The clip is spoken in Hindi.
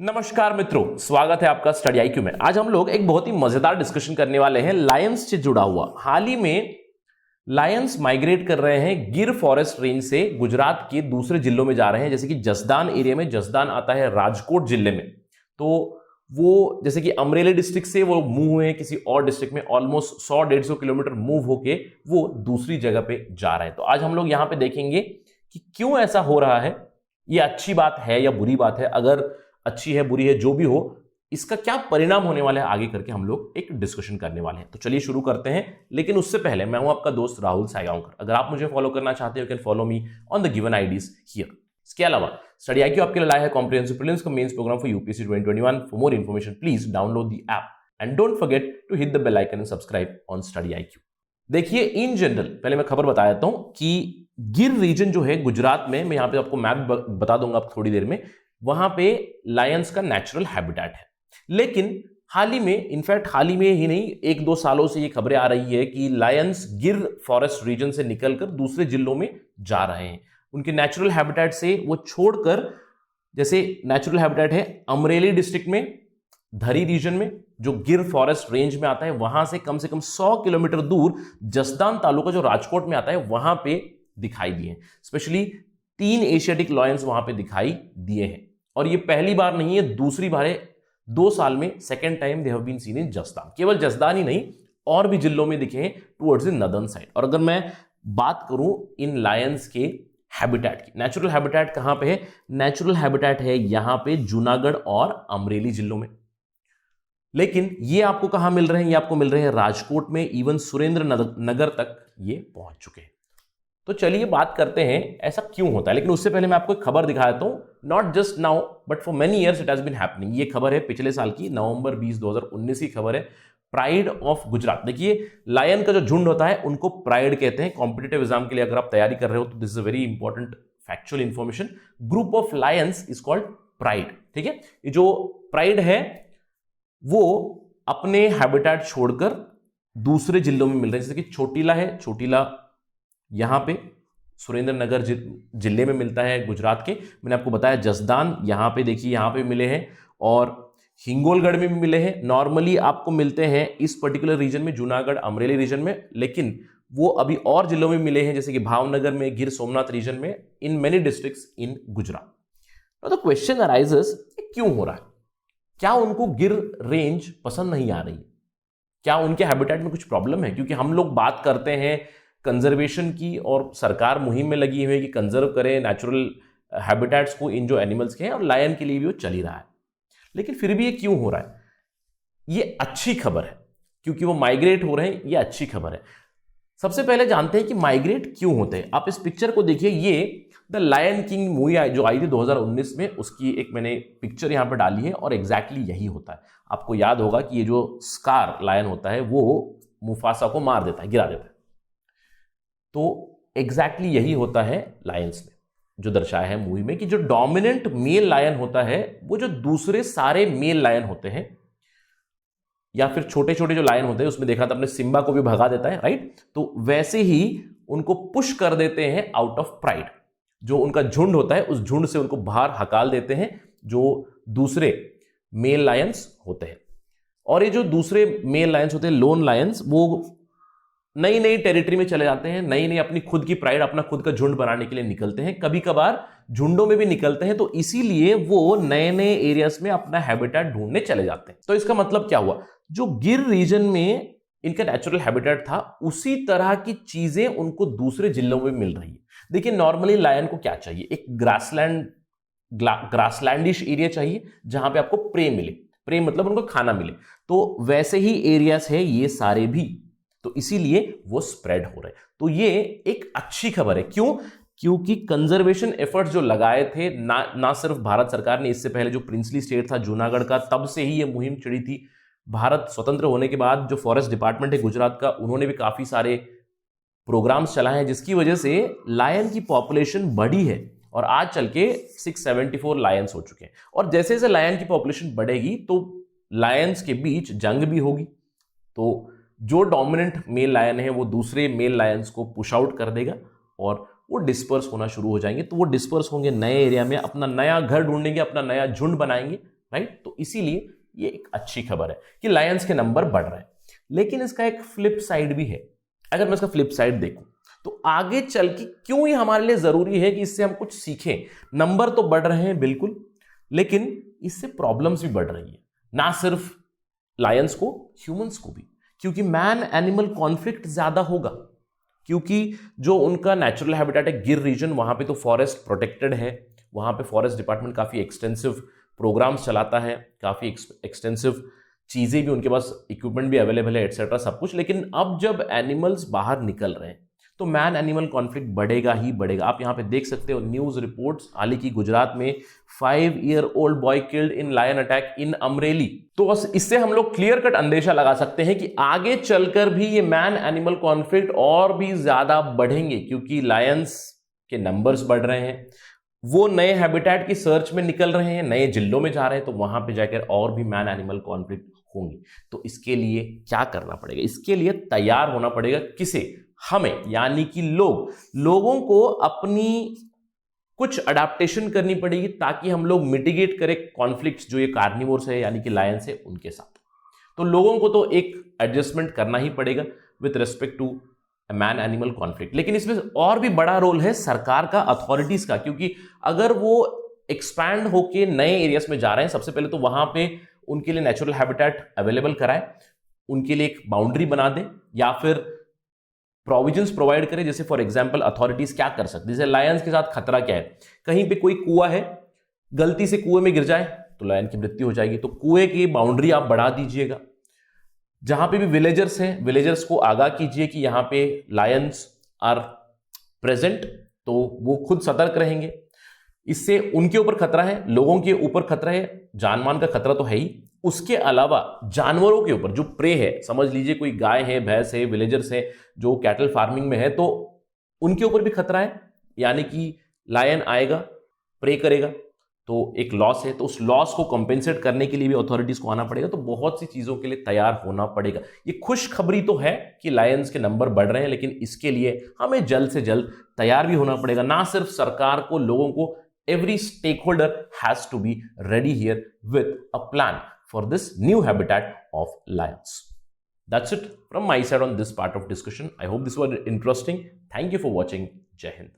नमस्कार मित्रों, स्वागत है आपका स्टडी आईक्यू में। आज हम लोग एक बहुत ही मजेदार डिस्कशन करने वाले हैं लायंस से जुड़ा हुआ। हाल ही में लायंस माइग्रेट कर रहे हैं गिर फॉरेस्ट रेंज से गुजरात के दूसरे जिलों में जा रहे हैं, जैसे कि जसदान एरिया में। जसदान आता है राजकोट जिले में, तो वो जैसे कि अमरेली डिस्ट्रिक्ट से वो मूव हुए हैं किसी और डिस्ट्रिक्ट में, ऑलमोस्ट 100-150 किलोमीटर मूव होके वो दूसरी जगह पे जा रहे हैं। तो आज हम लोग यहां पे देखेंगे कि क्यों ऐसा हो रहा है, ये अच्छी बात है या बुरी बात है। अगर अच्छी है बुरी है जो भी हो, इसका क्या परिणाम होने वाला है आगे करके हम लोग एक डिस्कशन करने वाले हैं। तो चलिए शुरू करते हैं। लेकिन उससे पहले मैं हूं आपका दोस्त राहुल सायगांवकर। अगर आप मुझे फॉलो करना चाहते हो, you can follow me on the given IDs here. इसके अलावा स्टडी आईक्यू आपके लिए लाया है कॉम्प्रिहेंसिव प्रीलिम्स का mains programme for UPSC 2021। For more information please download the app and don't forget to hit the bell icon and subscribe on Study IQ. देखिए, इन जनरल पहले मैं खबर बता देता हूं कि गिर रीजन जो है गुजरात में, मैं यहां पे आपको मैप बता दूंगा आप थोड़ी देर में, वहां पे लायंस का नेचुरल हैबिटेट है। लेकिन हाल ही में, इनफैक्ट हाल ही में ही नहीं, 1-2 सालों से ये खबरें आ रही है कि लायंस गिर फॉरेस्ट रीजन से निकलकर दूसरे जिलों में जा रहे हैं। उनके नेचुरल हैबिटेट से वो छोड़कर, जैसे नेचुरल हैबिटेट है अमरेली डिस्ट्रिक्ट में, धरी रीजन में जो गिर फॉरेस्ट रेंज में आता है, वहां से कम 100 किलोमीटर दूर जसदान तालुका जो राजकोट में आता है, वहां पे दिखाई दिए। स्पेशली 3 एशियाटिक लायंस वहां पे दिखाई दिए हैं। और ये पहली बार नहीं है, दूसरी बार है 2 साल में, second time they have been seen in Jasdan. केवल जसदान ही नहीं, और भी जिलों में दिखे हैं टुवर्ड्स द नदर्न साइड। और अगर मैं बात करूं इन लायंस के हैबिटेट की, नेचुरल हैबिटेट कहां पे है? नेचुरल हैबिटेट है यहां पे जूनागढ़ और अमरेली जिलों में। लेकिन ये आपको कहां मिल रहे हैं? ये आपको मिल रहे हैं राजकोट में, इवन सुरेंद्र नगर तक ये पहुंच चुके हैं। तो चलिए बात करते हैं ऐसा क्यों होता है। लेकिन उससे पहले मैं आपको एक खबर दिखा देता हूं। Not just now but for many years it has been happening. ये खबर है पिछले साल की, नवंबर 20, 2019 की खबर है। Pride of Gujarat. देखिए, लायन का जो झुंड होता है उनको प्राइड कहते हैं। कॉम्पिटिटिव एग्जाम के लिए अगर आप तैयारी कर रहे हो तो this is a very important factual information. Group of Lions is called pride. ठीक है, ये जो प्राइड है वो अपने हैबिटेट छोड़कर दूसरे जिलों में मिल रहे हैं। जैसे कि छोटीला है, छोटीला यहां पे सुरेंद्र नगर जिले में मिलता है गुजरात के। मैंने आपको बताया जसदान, यहां पे देखिए यहां पे मिले हैं, और हिंगोलगढ़ में भी मिले हैं। नॉर्मली आपको मिलते हैं इस पर्टिकुलर रीजन में, जूनागढ़ अमरेली रीजन में, लेकिन वो अभी और जिलों में मिले हैं, जैसे कि भावनगर में, गिर सोमनाथ रीजन में, इन मेनी डिस्ट्रिक्ट्स इन गुजरात। तो क्वेश्चन अराइजेस, क्यों हो रहा है? क्या उनको गिर रेंज पसंद नहीं आ रही? क्या उनके हैबिटेट में कुछ प्रॉब्लम है? क्योंकि हम लोग बात करते हैं कंजर्वेशन की, और सरकार मुहिम में लगी हुई है कि कंजर्व करें नेचुरल हैबिटेट्स को इन जो एनिमल्स के हैं, और लायन के लिए भी वो चल ही रहा है। लेकिन फिर भी ये क्यों हो रहा है? ये अच्छी खबर है, क्योंकि वो माइग्रेट हो रहे हैं, ये अच्छी खबर है। सबसे पहले जानते हैं कि माइग्रेट क्यों होते हैं। आप इस पिक्चर को देखिए, ये द लायन किंग मूवी जो आई थी 2019 में, उसकी एक मैंने पिक्चर यहां पर डाली है, और एग्जैक्टली यही होता है। आपको याद होगा कि ये जो स्कार लायन होता है वो मुफासा को मार देता है, गिरा देता है। तो एग्जैक्टली यही होता है लायंस में, जो दर्शाया है मूवी में, कि जो डोमिनेंट मेल लायन होता है वो जो दूसरे सारे मेल लायन होते हैं, या फिर छोटे छोटे जो लायन होते हैं, उसमें देखा था अपने सिम्बा को भी भगा देता है, राइट? तो वैसे ही उनको पुश कर देते हैं आउट ऑफ प्राइड। जो उनका झुंड होता है उस झुंड से उनको बाहर हकाल देते हैं जो दूसरे मेल लायंस होते हैं। और ये जो दूसरे मेल लायंस होते हैं, लोन लायंस, वो नई नई टेरिटरी में चले जाते हैं, नई नई अपनी खुद की प्राइड, अपना खुद का झुंड बनाने के लिए निकलते हैं। कभी कभार झुंडों में भी निकलते हैं, तो इसीलिए वो नए नए एरियाज में अपना हैबिटेट ढूंढने चले जाते हैं। तो इसका मतलब क्या हुआ? जो गिर रीजन में इनका नेचुरल हैबिटेट था, उसी तरह की चीजें उनको दूसरे जिलों में मिल रही है। देखिए, नॉर्मली लायन को क्या चाहिए? एक ग्रासलैंडिश एरिया चाहिए जहां पे आपको प्रे मिले। प्रे मतलब उनको खाना मिले। तो वैसे ही एरियाज है ये सारे भी, तो इसीलिए वो स्प्रेड हो रहे हैं। तो ये एक अच्छी खबर है। क्यों? क्योंकि कंजर्वेशन एफर्ट्स जो लगाए थे, ना सिर्फ भारत सरकार ने, इससे पहले जो प्रिंसली स्टेट था जूनागढ़ का, तब से ही ये मुहिम चढ़ी थी। भारत स्वतंत्र होने के बाद जो फॉरेस्ट डिपार्टमेंट है गुजरात का, उन्होंने भी काफी सारे प्रोग्राम्स चलाए हैं, जिसकी वजह से लायन की पॉपुलेशन बढ़ी है, और आज चल के 674 लायंस हो चुके हैं। और जैसे जैसे लायन की पॉपुलेशन बढ़ेगी तो लायंस के बीच जंग भी होगी। तो जो डोमिनेंट मेल लायन है वो दूसरे मेल लायंस को पुश आउट कर देगा, और वो डिस्पर्स होना शुरू हो जाएंगे। तो वो डिस्पर्स होंगे नए एरिया में, अपना नया घर ढूंढेंगे, अपना नया झुंड बनाएंगे, राइट। तो इसीलिए ये एक अच्छी खबर है कि लायंस के नंबर बढ़ रहे हैं। लेकिन इसका एक फ्लिप साइड भी है। अगर मैं इसका फ्लिप साइड देखूं तो आगे चल के क्यों ये हमारे लिए जरूरी है कि इससे हम कुछ सीखें। नंबर तो बढ़ रहे हैं बिल्कुल, लेकिन इससे प्रॉब्लम्स भी बढ़ रही है, ना सिर्फ लायंस को, ह्यूमंस को भी, क्योंकि मैन एनिमल कॉन्फ्लिक्ट ज्यादा होगा। क्योंकि जो उनका नेचुरल हैबिटेट है गिर रीजन, वहां पे तो फॉरेस्ट प्रोटेक्टेड है, वहां पे फॉरेस्ट डिपार्टमेंट काफी एक्सटेंसिव प्रोग्राम्स चलाता है, काफी एक्सटेंसिव चीजें भी उनके पास, इक्विपमेंट भी अवेलेबल है, एटसेट्रा सब कुछ। लेकिन अब जब एनिमल्स बाहर निकल रहे हैं तो मैन एनिमल कॉन्फ्लिक्ट बढ़ेगा ही बढ़ेगा। आप यहां पे देख सकते हो न्यूज रिपोर्ट्स, हाल ही की गुजरात में 5 year old boy killed in lion attack in Amreli. तो बस इससे हम लोग क्लियर कट अंदेशा लगा सकते हैं कि आगे चलकर भी ये मैन एनिमल कॉन्फ्लिक्ट और भी ज्यादा बढ़ेंगे, क्योंकि लायंस के नंबर्स बढ़ रहे हैं, वो नए हैबिटेट की सर्च में निकल रहे हैं, नए जिलों में जा रहे हैं, तो वहां पे जाकर और भी मैन एनिमल कॉन्फ्लिक्ट होंगे। तो इसके लिए क्या करना पड़ेगा? इसके लिए तैयार होना पड़ेगा। किसे? हमें, यानी कि लोगों को अपनी कुछ अडेप्टेशन करनी पड़ेगी ताकि हम लोग मिटिगेट करें कॉन्फ्लिक्ट्स जो ये कार्निवोर्स है यानी कि लायंस है उनके साथ। तो लोगों को तो एक एडजस्टमेंट करना ही पड़ेगा with respect to man animal conflict. लेकिन इसमें और भी बड़ा रोल है सरकार का, अथॉरिटीज का, क्योंकि अगर वो एक्सपैंड होके नए एरियाज में जा रहे हैं, सबसे पहले तो वहां पे उनके लिए नेचुरल हैबिटेट अवेलेबल कराएं, उनके लिए एक बाउंड्री बना दें, या फिर प्रोविजंस प्रोवाइड करें। जैसे फॉर एग्जांपल अथॉरिटीज क्या कर सकती है, जैसे लायंस के साथ खतरा क्या है, कहीं पे कोई कुआं है, गलती से कुएं में गिर जाए तो लायन की मृत्यु हो जाएगी, तो कुएं की बाउंड्री आप बढ़ा दीजिएगा। जहां पे भी विलेजर्स हैं, विलेजर्स को आगाह कीजिए कि यहां पे लायंस आर प्रेजेंट, तो वो खुद सतर्क रहेंगे। इससे उनके ऊपर खतरा है, लोगों के ऊपर खतरा है, जानमान का खतरा तो है ही, उसके अलावा जानवरों के ऊपर जो प्रे है, समझ लीजिए कोई गाय है, भैंस है, विलेजर्स है जो कैटल फार्मिंग में है, तो उनके ऊपर भी खतरा है, यानी कि लायन आएगा, प्रे करेगा, तो एक लॉस है, तो उस लॉस को कंपेंसेट करने के लिए भी अथॉरिटीज को आना पड़ेगा। तो बहुत सी चीजों के लिए तैयार होना पड़ेगा। ये खुशखबरी तो है कि लायंस के नंबर बढ़ रहे हैं, लेकिन इसके लिए हमें जल्द से जल्द तैयार भी होना पड़ेगा। ना सिर्फ सरकार को, लोगों को, every stakeholder has to be ready here with a plan for this new habitat of lions. That's it from my side on this part of discussion. I hope this was interesting. Thank you for watching. Jai Hind.